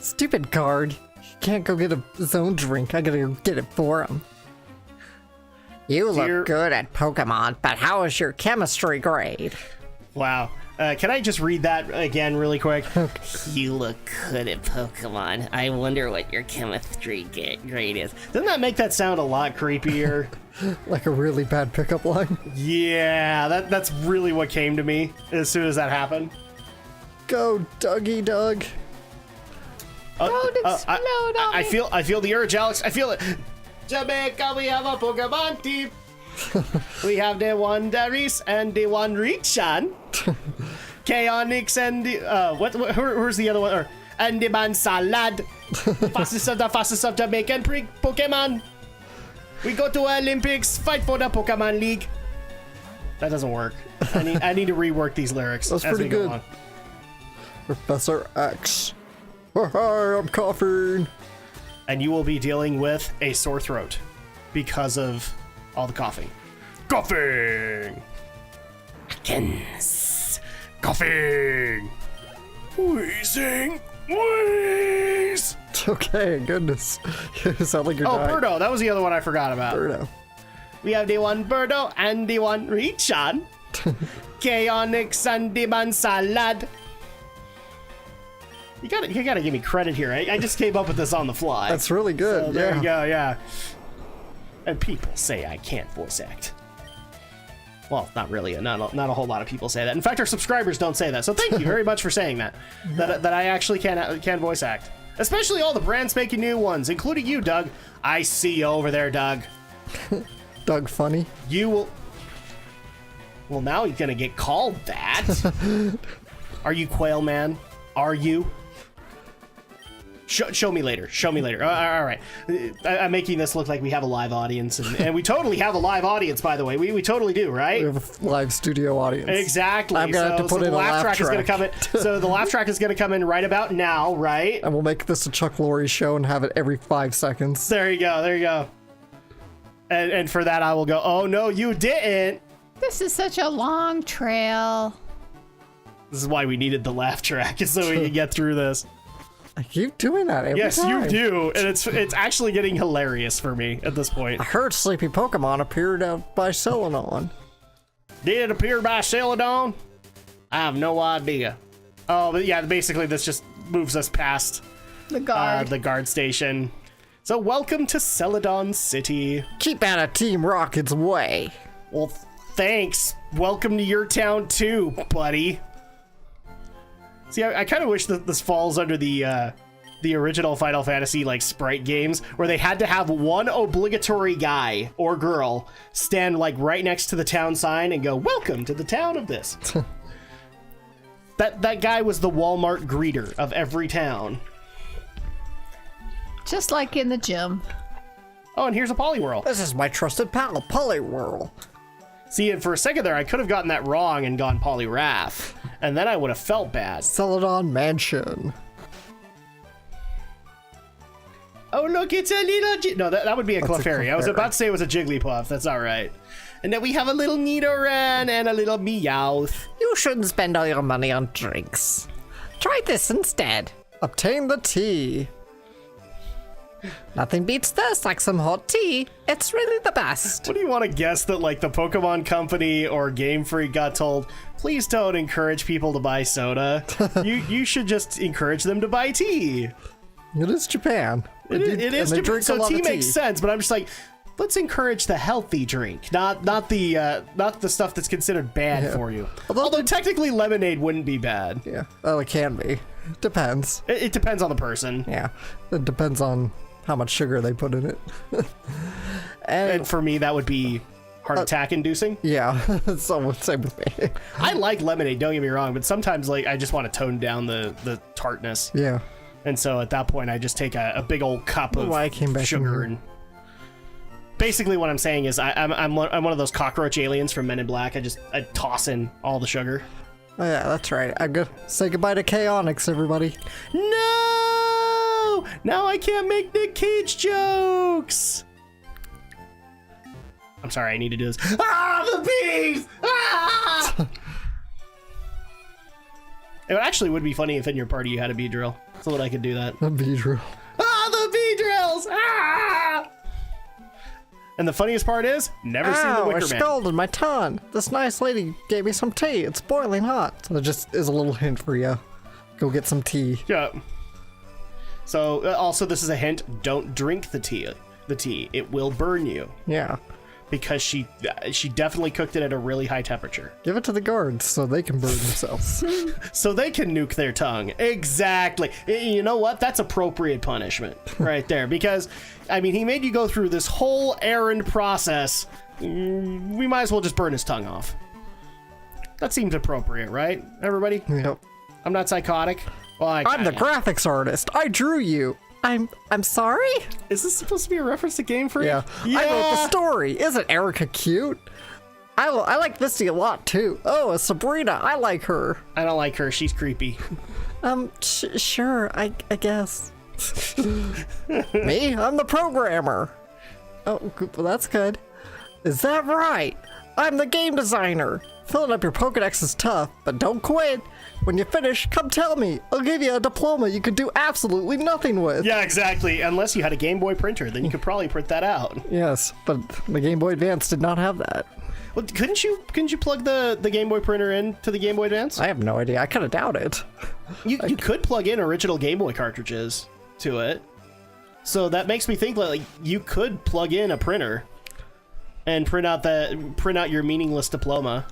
Stupid guard. He can't go get his own drink. I gotta go get it for him. You look good at Pokemon, but how is your chemistry grade? Wow. Can I just read that again really quick? You look good at Pokemon. I wonder what your chemistry grade is. Doesn't that make that sound a lot creepier? Like a really bad pickup line. Yeah, that's really what came to me as soon as that happened. Go, Dougie Doug. Don't explode on me. I feel the urge, Alex. I feel it. Jamaica, we have a Pokemon team. We have the one Darius and the one Richan. Chaotix and the who's the other one? And the man Salad. fastest of Jamaican Pokemon. We go to Olympics, fight for the Pokemon League. That doesn't work. I need to rework these lyrics. That's as pretty we go good. on. Professor X. I'm coughing. And you will be dealing with a sore throat because of all the coughing. Coughing! Coughing! Wheezing! Wheeze! Okay, goodness. You sound like you're dying. Birdo. That was the other one I forgot about. Birdo. We have the one Birdo and the one Richan. Chaotix and the man Salad. You gotta give me credit here. I just came up with this on the fly. That's really good. So there you go, yeah. And people say I can't voice act. Well, not really. Not a whole lot of people say that. In fact, our subscribers don't say that. So thank you very much for saying that. That I actually can voice act. Especially all the brand spanking new ones, including you, Doug. I see you over there, Doug. Doug Funny. You will... Well, now he's gonna get called that. Are you Quail Man? Are you? Show me later. Show me later. All right. I'm making this look like we have a live audience, and we totally have a live audience, by the way. We totally do, right? We have a live studio audience. Exactly. I'm gonna have to put in a laugh track. Is gonna come in, so the laugh track is going to come in right about now, right? And we'll make this a Chuck Lorre show and have it every 5 seconds. There you go. There you go. And for that, I will go, oh, no, you didn't. This is such a long trail. This is why we needed the laugh track, is so we can get through this. I keep doing that every yes, time. you do, and it's actually getting hilarious for me at this point. I heard Sleepy Pokemon appeared out by Celadon. Did it appear by Celadon? I have no idea. Oh, but yeah, basically this just moves us past The guard. the guard station. So welcome to Celadon City. Keep out of Team Rocket's way. Well, thanks. Welcome to your town too, buddy. See, I kind of wish that this falls under the original Final Fantasy like sprite games, where they had to have one obligatory guy or girl stand like right next to the town sign and go, "Welcome to the town of this." That guy was the Walmart greeter of every town. Just like in the gym. Oh, and here's a Poliwhirl. This is my trusted pal, Poliwhirl. See, and for a second there, I could have gotten that wrong and gone Poliwrath, and then I would have felt bad. Celadon Mansion. Oh, look, it's a little... No, that would be a Clefairy. I was about to say it was a Jigglypuff. That's all right. And then we have a little Nidoran and a little Meowth. You shouldn't spend all your money on drinks. Try this instead. Obtain the tea. Nothing beats this like some hot tea. It's really the best. What do you want to guess that, like, the Pokemon Company or Game Freak got told, please don't encourage people to buy soda. you should just encourage them to buy tea. It is Japan. It is and they Japan. drink a So lot tea of makes sense, but I'm just like, let's encourage the healthy drink, not the stuff that's considered bad for you. Although technically lemonade wouldn't be bad. Yeah, well, it can be. Depends. It depends on the person. Yeah, it depends on how much sugar they put in it. And for me, that would be heart attack inducing. Yeah, so same with me. I like lemonade, don't get me wrong, but sometimes like I just want to tone down the tartness. Yeah. And so at that point, I just take a big old cup of sugar and. Basically, what I'm saying is I'm one of those cockroach aliens from Men in Black. I toss in all the sugar. Oh yeah, that's right. I'm gonna say goodbye to Chaotix, everybody. No! Now I can't make Nick Cage jokes! I'm sorry, I need to do this. Ah, the bees! Ah! It actually would be funny if in your party you had a bee drill. so that I could do that. A Beedrill. Ah, the Beedrills! Ah! And the funniest part is, never seen the Ow, I Wicker Man. scalded my tongue. This nice lady gave me some tea. It's boiling hot. So that just is a little hint for you. Go get some tea. Yeah. So, also, this is a hint. Don't drink the tea. It will burn you. Yeah. Because she definitely cooked it at a really high temperature. Give it to the guards so they can burn themselves. So they can nuke their tongue. Exactly. You know what? That's appropriate punishment right there. Because, I mean, he made you go through this whole errand process. We might as well just burn his tongue off. That seems appropriate, right, everybody? Yep. I'm not psychotic. Well, I'm the graphics artist. I drew you. I'm sorry? Is this supposed to be a reference to Game Freak? Yeah. I wrote the story. Isn't Erica cute? I like Misty a lot too. Oh, Sabrina. I like her. I don't like her. She's creepy. Sure. I guess. Me? I'm the programmer. Oh, well, that's good. Is that right? I'm the game designer. Filling up your Pokedex is tough, but don't quit. When you finish, come tell me. I'll give you a diploma you could do absolutely nothing with. Yeah, exactly. Unless you had a Game Boy printer, then you could probably print that out. Yes, but the Game Boy Advance did not have that. Well, couldn't you plug the Game Boy printer into the Game Boy Advance? I have no idea. I kind of doubt it. You could plug in original Game Boy cartridges to it. So that makes me think like you could plug in a printer and print out your meaningless diploma.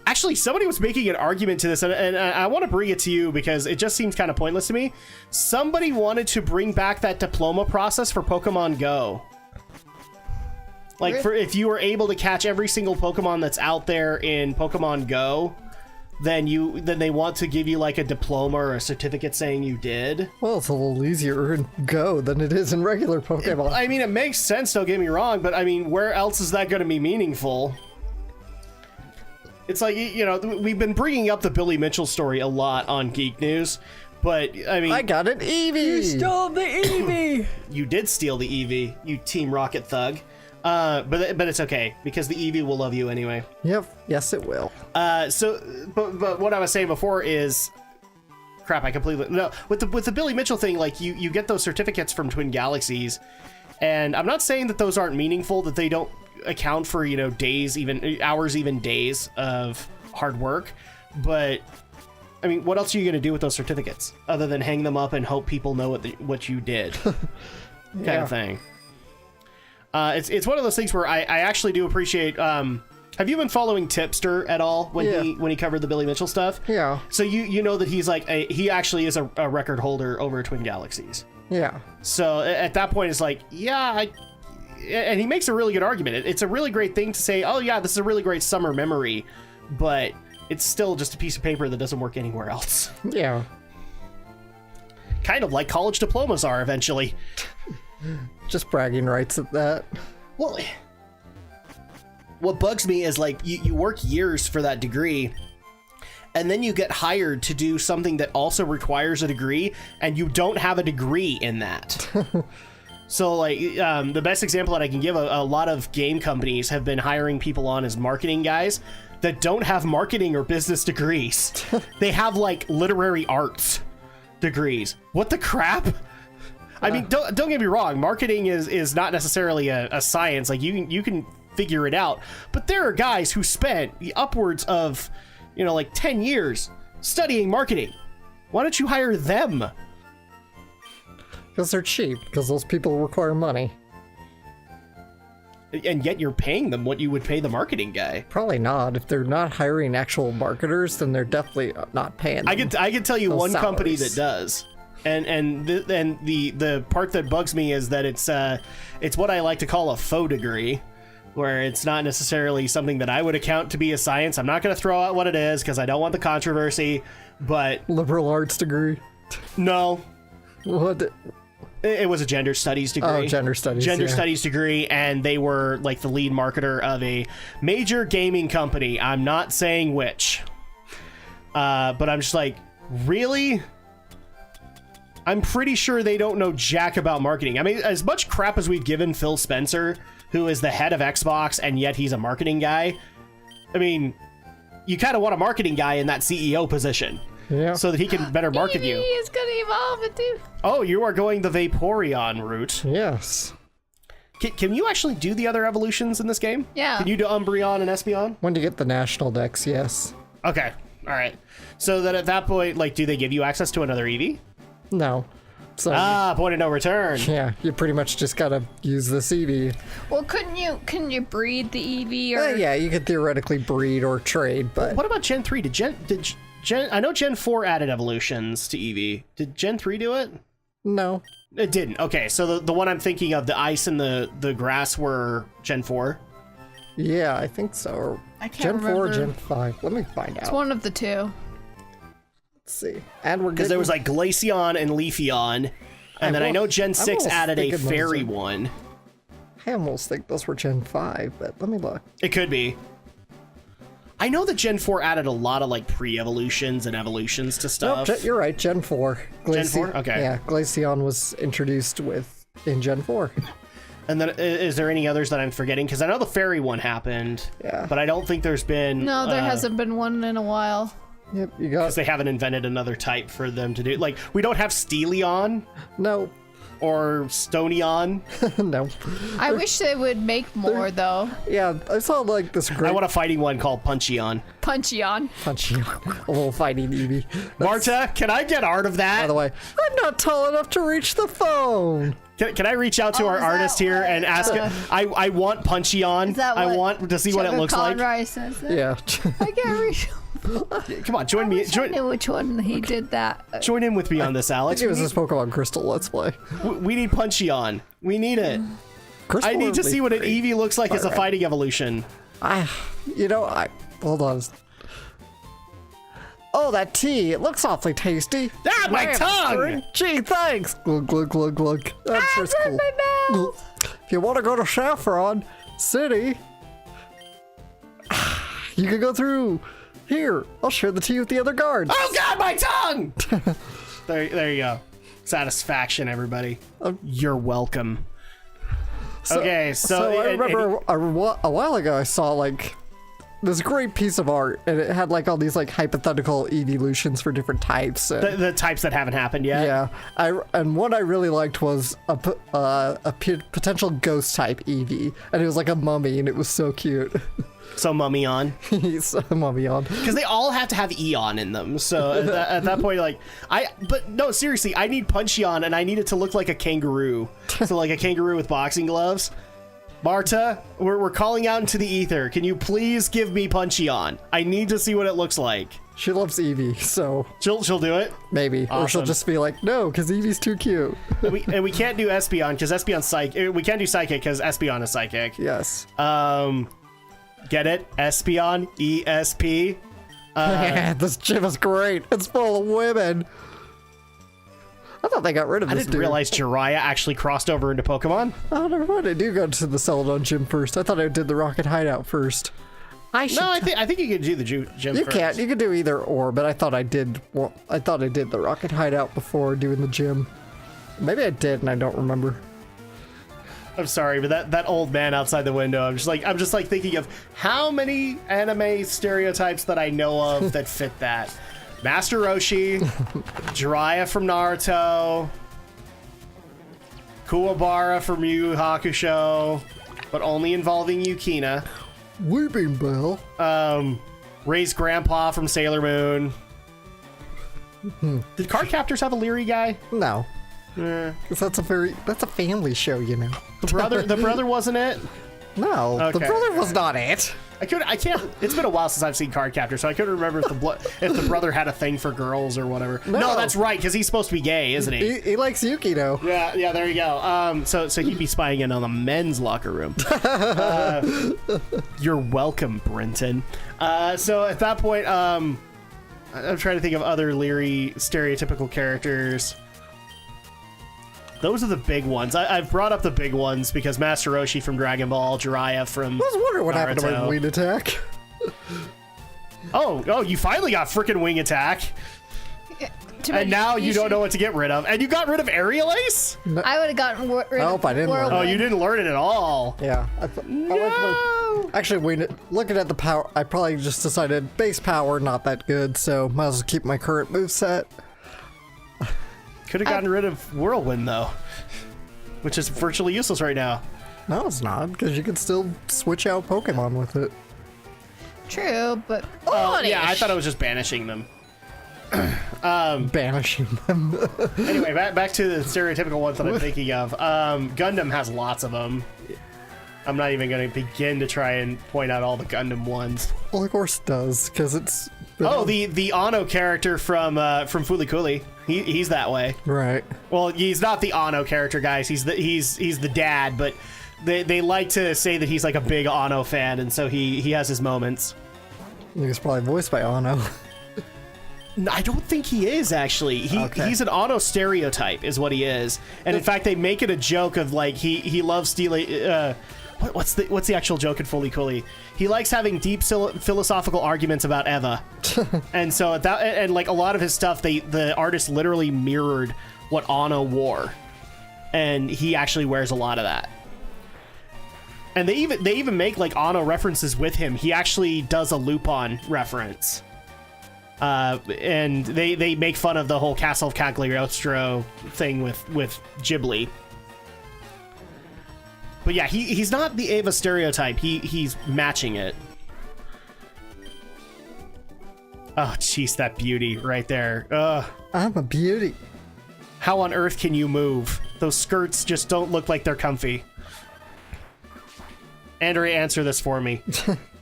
Actually, somebody was making an argument to this, and I want to bring it to you because it just seems kind of pointless to me. Somebody wanted to bring back that diploma process for Pokemon Go. Like, for if you were able to catch every single Pokemon that's out there in Pokemon Go, then they want to give you like a diploma or a certificate saying you did. Well, it's a little easier in Go than it is in regular Pokemon. I mean, it makes sense, don't get me wrong, but I mean, where else is that going to be meaningful? It's like, you know, we've been bringing up the Billy Mitchell story a lot on Geek News, but I mean... I got an Eevee! You stole the Eevee! You did steal the Eevee, you Team Rocket thug. But it's okay, because the Eevee will love you anyway. Yep, yes it will. But what I was saying before is... Crap, I completely... No, with the Billy Mitchell thing, like, you get those certificates from Twin Galaxies, and I'm not saying that those aren't meaningful, that they don't account for, you know, days, even hours, even days of hard work, but I mean, what else are you going to do with those certificates other than hang them up and hope people know what you did? Kind of thing. It's one of those things where I actually do appreciate. Have you been following Tipster at all when he covered the Billy Mitchell stuff? Yeah. So you know that he's like he actually is a record holder over at Twin Galaxies. Yeah. So at that point, it's like, yeah, and he makes a really good argument. It's a really great thing to say, oh yeah, this is a really great summer memory, but it's still just a piece of paper that doesn't work anywhere else. Yeah. Kind of like college diplomas are eventually. Just bragging rights at that. Well, what bugs me is like you work years for that degree, and then you get hired to do something that also requires a degree, and you don't have a degree in that. So, like, the best example that I can give, a lot of game companies have been hiring people on as marketing guys that don't have marketing or business degrees. They have, like, literary arts degrees. What the crap? I mean, don't get me wrong. Marketing is not necessarily a science. Like, you can figure it out. But there are guys who spent upwards of, you know, like 10 years studying marketing. Why don't you hire them? Because they're cheap, because those people require money. And yet you're paying them what you would pay the marketing guy. Probably not. If they're not hiring actual marketers, then they're definitely not paying them. I can tell you those one company salaries. that does. And the part that bugs me is that it's what I like to call a faux degree, where it's not necessarily something that I would account to be a science. I'm not going to throw out what it is because I don't want the controversy, but... Liberal arts degree? No. What? It was a gender studies degree. Oh, gender studies. Gender yeah. studies degree, and they were like the lead marketer of a major gaming company. I'm not saying which. But I'm just like, really? I'm pretty sure they don't know jack about marketing. I mean, as much crap as we've given Phil Spencer, who is the head of Xbox, and yet he's a marketing guy. I mean, you kind of want a marketing guy in that CEO position. Yeah. So that he can better market Eevee you. is gonna evolve into. Oh, you are going the Vaporeon route. Yes. Can you actually do the other evolutions in this game? Yeah. Can you do Umbreon and Espeon? When you get the national decks, yes. Okay. All right. So then at that point, like, do they give you access to another Eevee? No. So Point of no return. yeah, you pretty much just gotta use this Eevee. Well, couldn't you breed the Eevee or? Yeah, you could theoretically breed or trade, but What about Gen 3? Did Gen I know Gen 4 added evolutions to Eevee. Did Gen 3 do it? no. It didn't. Okay, so the one I'm thinking of, the ice and the grass were Gen 4. Yeah, I think so. Or I can't Gen 4 or remember. Gen 5. Let me find It's out. one of the two. Let's see. And we're Because getting... there was like Glaceon and Leafeon. And then I know Gen 6 almost added a thinking those fairy are- one. I almost think those were Gen 5, but let me look. It could be. I know that Gen 4 added a lot of like pre-evolutions and evolutions to Nope, stuff. you're right, Gen 4. Gen 4? Okay. Yeah, Glaceon was introduced in Gen 4. And then is there any others that I'm forgetting? Because I know the fairy one happened. Yeah. But I don't think there's been... No, there hasn't been one in a while. Yep, you got... Because they haven't invented another type for them to do. Like, we don't have Steelion No. or Stonion. No. I wish they would make more though. Yeah, I saw like this I great want a fighting one called Puncheon. Puncheon. punchy, a little fighting Eevee. Marta, can I get art of By that? the way, I'm not tall enough to reach the phone. Can I reach out to our is that artist here what- and ask it? I want Puncheon. Is that I what want to see what it Sugar looks like. Conroy says that? Yeah. I can't reach. Come on, join me. I knew which one he did that. Join in with me on this, Alex. It was this Pokemon Crystal Let's Play. We need Puncheon. We need it. Crystal I need to would be see what an great. Eevee looks like as a fighting evolution. Hold on. Oh, that tea. It looks awfully tasty. Ah, my Man, tongue! Gee, thanks. Glug, glug, glug, glug. That's just cool. My mouth. If you want to go to Saffron City, you can go through here. I'll share the tea with the other guards. Oh God, my tongue! there you go. Satisfaction, everybody. You're welcome. Okay, so I remember a while ago I saw like this great piece of art, and it had like all these like hypothetical evolutions for different types. And, the types that haven't happened yet. yeah, and one I really liked was a potential ghost type Eevee, and it was like a mummy, and it was so cute. So Mummyon. He's a mummy on. Because they all have to have Eon in them. So at that point, like, but no, seriously, I need Puncheon, and I need it to look like a kangaroo. So like a kangaroo with boxing gloves. Marta, we're calling out into the ether. Can you please give me Puncheon? I need to see what it looks like. She loves Eevee, so She'll do it. maybe, or she'll Awesome. just be like, no, because Eevee's too cute. And we can't do Espeon because Espeon's psychic. We can't do Psychic because Espeon is psychic. Yes. Get it? Espeon, ESP. This gym is great. It's full of women. I thought they got rid of I this didn't dude. realize Jiraiya actually crossed over into Pokemon. Oh, never mind. I do go to the Celadon gym first. I thought I did the Rocket Hideout first. I should. No, I think you can do the gym You first. can't. You can do either or, but I thought I did. Well, I thought I did the Rocket Hideout before doing the gym. Maybe I did, and I don't remember. I'm sorry, but that old man outside the window, I'm just like thinking of how many anime stereotypes that I know of that fit that. Master Roshi, Jiraiya from Naruto, Kuwabara from Yu Yu Hakusho, but only involving Yukina. Weeping Bell. Ray's grandpa from Sailor Moon. Did Card Captors have a Leary guy? No. Because that's a family show, you know. The brother wasn't it? No, the Okay. brother was not it. I can't. It's been a while since I've seen Card Captor, so I couldn't remember if the brother had a thing for girls or whatever. No, that's right, because he's supposed to be gay, isn't he? He likes Yukino. Yeah, there you go. So he'd be spying in on the men's locker room. You're welcome, Brenton. So at that point, I'm trying to think of other Leary stereotypical characters. Those are the big ones. I've brought up the big ones because Master Roshi from Dragon Ball, Jiraiya from I was wondering what happened to my Naruto. wing attack. Oh, you finally got frickin' Wing Attack. And now you don't know what to get rid of. And you got rid of Aerial Ace? I would have gotten rid of Nope, I didn't learn Oh, Whirlwind. you didn't learn it at all. Yeah. I like my Actually, looking at the power, I probably just decided base power not that good, so might as well keep my current moveset. Could have gotten rid of Whirlwind though, which is virtually useless right now. No, it's not, because you can still switch out Pokemon with it. True, but Yeah, I thought I was just banishing them. Banishing them. Anyway, back to the stereotypical ones that I'm thinking of. Gundam has lots of them. I'm not even going to begin to try and point out all the Gundam ones. Well, of course it does, because it's... Oh, the Ano character from Thankfuully Cooley. He's that way. Right. Well, he's not the Ano character, guys. He's the dad, but they like to say that he's like a big Ano fan, and so he has his moments. I think it's probably voiced by Ano. I don't think he is, actually. He's an Ano stereotype is what he is. And in fact, they make it a joke of like he loves stealing what's the actual joke in Fully Cooley? He likes having deep philosophical arguments about Eva. And so like a lot of his stuff, the artist literally mirrored what Ano wore. And he actually wears a lot of that. And they even make like Ano references with him. He actually does a Lupin reference. And they make fun of the whole Castle of Cagliostro thing with Ghibli. But yeah, he's not the Eva stereotype. He's matching it. Oh, jeez, that beauty right there. Ugh. I'm a beauty. How on earth can you move? Those skirts just don't look like they're comfy. Andrea, answer this for me.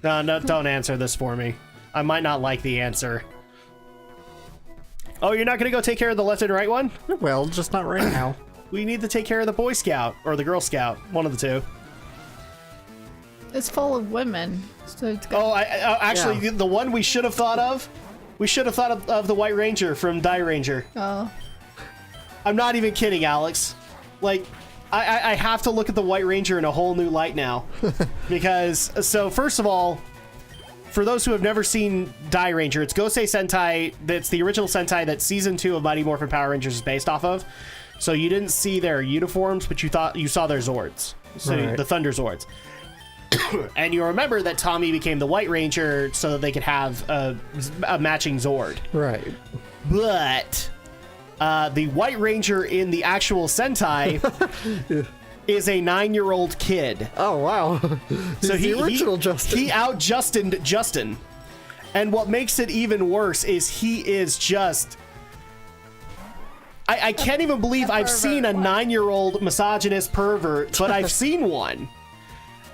No, don't answer this for me. I might not like the answer. Oh, you're not gonna go take care of the left and right one? Well, just not right now. We need to take care of the Boy Scout or the Girl Scout, one of the two. it's full of women. So it's Oh, actually, the one we should have thought of. We should have thought of the White Ranger from Die Ranger. Oh. I'm not even kidding, Alex. Like, I have to look at the White Ranger in a whole new light now. Because, so first of all, for those who have never seen Die Ranger, it's Gosei Sentai. That's the original Sentai that Season 2 of Mighty Morphin Power Rangers is based off of. So you didn't see their uniforms, but you saw their Zords. So Right. the Thunder Zords. And you remember that Tommy became the White Ranger so that they could have a matching Zord. Right. But the White Ranger in the actual Sentai is a 9-year-old kid. Oh, wow. So He's the original Justin. He out-Justined Justin. And what makes it even worse is he is just... I can't even believe I've seen a 9-year-old misogynist pervert, but I've seen one.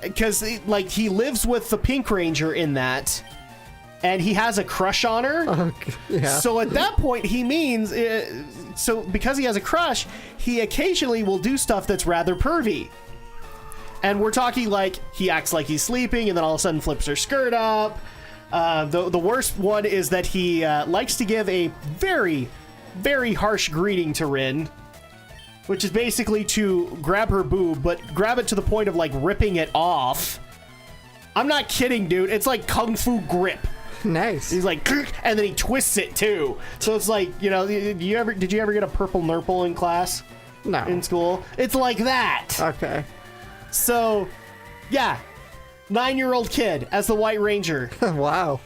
Because, like, he lives with the Pink Ranger in that, and he has a crush on her. Okay, yeah. So at that point, he means... so because he has a crush, he occasionally will do stuff that's rather pervy. And we're talking like he acts like he's sleeping and then all of a sudden flips her skirt up. The worst one is that he likes to give a very, very harsh greeting to Rin, which is basically to grab her boob, but grab it to the point of like ripping it off. I'm not kidding, dude. It's like Kung Fu grip. Nice. He's like, and then he twists it too. So it's like, you know, did you ever get a purple nurple in class? No. In school? It's like that. Okay. So, yeah, 9-year-old kid as the White Ranger, Wow.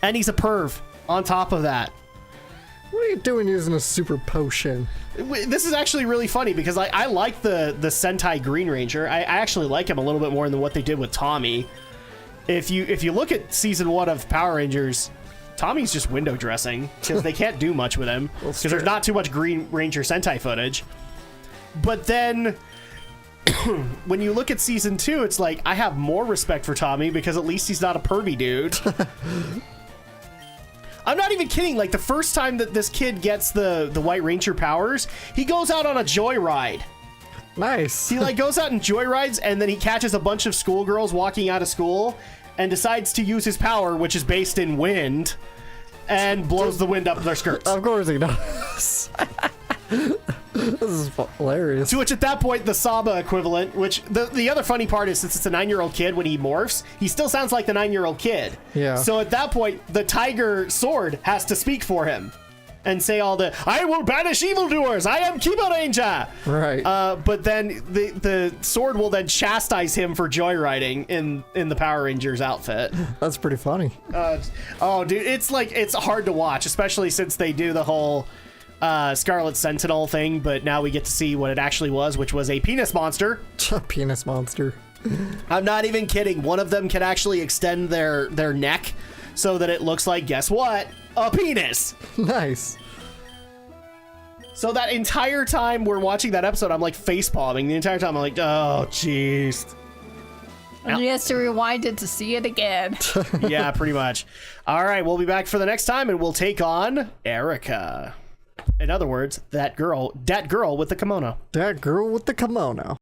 and he's a perv on top of that. What are you doing using a super potion? This is actually really funny because I like the Sentai Green Ranger. I actually like him a little bit more than what they did with Tommy. If you look at season 1 of Power Rangers, Tommy's just window dressing because they can't do much with him because there's not too much Green Ranger Sentai footage. But then when you look at season 2, it's like I have more respect for Tommy because at least he's not a pervy dude. I'm not even kidding. Like the first time that this kid gets the White Ranger powers, he goes out on a joyride. Nice. He like goes out and joyrides, and then he catches a bunch of schoolgirls walking out of school, and decides to use his power, which is based in wind, and blows the wind up their skirts. Of course he does. This is hilarious. To which at that point, the Saba equivalent, which the other funny part is since it's a 9-year-old kid, when he morphs, he still sounds like the 9-year-old kid. Yeah. So at that point, the tiger sword has to speak for him. and say all the "I will banish evildoers. I am Kiba Ranger." Right. But then the sword will then chastise him for joyriding in the Power Rangers outfit. That's pretty funny. Oh, dude, it's hard to watch, especially since they do the whole Scarlet Sentinel thing. But now we get to see what it actually was, which was a penis monster. Penis monster. I'm not even kidding. One of them can actually extend their neck so that it looks like, guess what? A penis. Nice. So that entire time we're watching that episode, I'm like face palming. The entire time I'm like, oh, jeez. And he has to rewind it to see it again. Yeah, pretty much. All right, we'll be back for the next time, and we'll take on Erica. In other words, that girl with the kimono. That girl with the kimono.